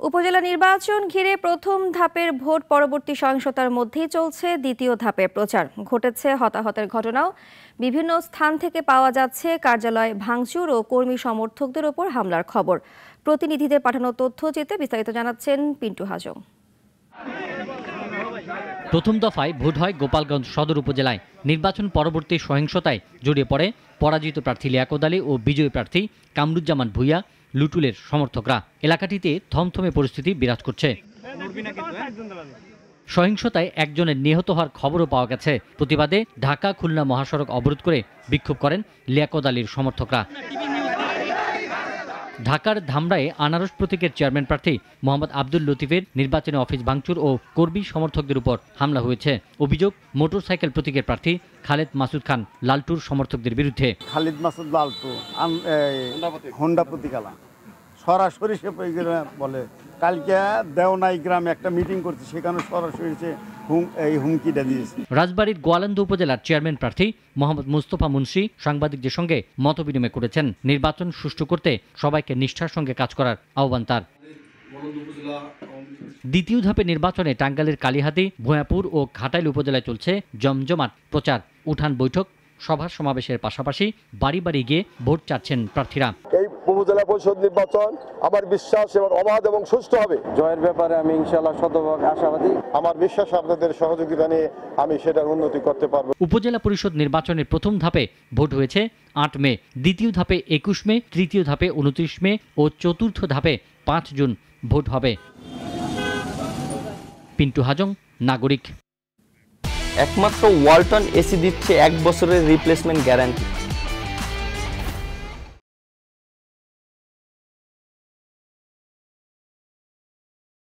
উপজেলা নির্বাচন ঘিরে প্রথম ধাপের ভোট পরবর্তী সহিংসতার মধ্যেই চলছে দ্বিতীয় ধাপের প্রচার। ঘটেছে হতাহতের ঘটনাও। বিভিন্ন স্থান থেকে পাওয়া যাচ্ছে কার্যালয় ভাঙচুর ও কর্মী সমর্থকদের ওপর হামলার খবর। প্রতিনিধিদের পাঠানো তথ্যচিত্রে বিস্তারিত জানাচ্ছেন পিন্টু হাজং। প্রথম দফায় ভোট হয় গোপালগঞ্জ সদর উপজেলায়। নির্বাচন পরবর্তী সহিংসতায় জড়িয়ে পড়ে পরাজিত প্রার্থী লিয়াকত আলী ও বিজয়ী প্রার্থী কামরুজ্জামান ভূঁইয়া লুটুলের সমর্থকরা। এলাকাটিতে থমথমে পরিস্থিতি বিরাজ করছে। সহিংসতায় একজনের নিহত হওয়ার খবরও পাওয়া গেছে। প্রতিবাদে ঢাকা খুলনা মহাসড়ক অবরোধ করে বিক্ষোভ করেন লিয়াকত আলীর সমর্থকরা। ঢাকার ধামরায়ে আনারস প্রতীকের চেয়ারম্যান প্রার্থী মোহাম্মদ আব্দুল লতিফের নির্বাচনী অফিস ভাঙচুর ও কর্মী সমর্থকদের উপর হামলা হয়েছে। অভিযোগ, মোটরসাইকেল প্রতীকের প্রার্থী খালেদ মাসুদ খান লালটুর সমর্থকদের বিরুদ্ধে। খালিদ মাসুদ লালটু হোন্ডা প্রতীকালা সরাসরি সে বলে কালকে দেওনাই গ্রামে একটা মিটিং করছে, সেখানে সরাসরি হুমকিটা দিয়েছে। রাজবাড়ীর গোয়ালন্দ উপজেলার চেয়ারম্যান প্রার্থী মোহাম্মদ মুস্তফা মুন্সি সাংবাদিকদের সঙ্গে মতবিনিময় করেছেন। নির্বাচন সুষ্ঠু করতে সবাইকে নিষ্ঠার সঙ্গে কাজ করার আহ্বান তার। দ্বিতীয় ধাপে নির্বাচনে টাঙ্গাইলের কালিহাতী, ভূয়াপুর ও ঘাটাইল উপজেলায় চলছে জমজমাট প্রচার। উঠান বৈঠক, সভা সমাবেশের পাশাপাশি বাড়ি বাড়ি গিয়ে ভোট চাচ্ছেন প্রার্থীরা। এই উপজেলা পরিষদ নির্বাচন আমার বিশ্বাস এবং অবাধ এবং সুষ্ঠু হবে। জয়ের ব্যাপারে আমি ইনশাআল্লাহ শতভাগ আশাবাদী। আমার বিশ্বাস আপনাদের সহযোগিতা নিয়ে আমি সেটার উন্নতি করতে পারবো। উপজেলা পরিষদ নির্বাচনের প্রথম ধাপে ভোট হয়েছে ৮ মে, দ্বিতীয় ধাপে ২১ মে, তৃতীয় ধাপে ২৯ মে ও চতুর্থ ধাপে ৫ জুন ভোট হবে। পিন্টু হাজং, নাগরিক। একমাত্র ওয়ালটন এসি দিচ্ছে ১ বছরের রিপ্লেসমেন্ট গ্যারান্টি।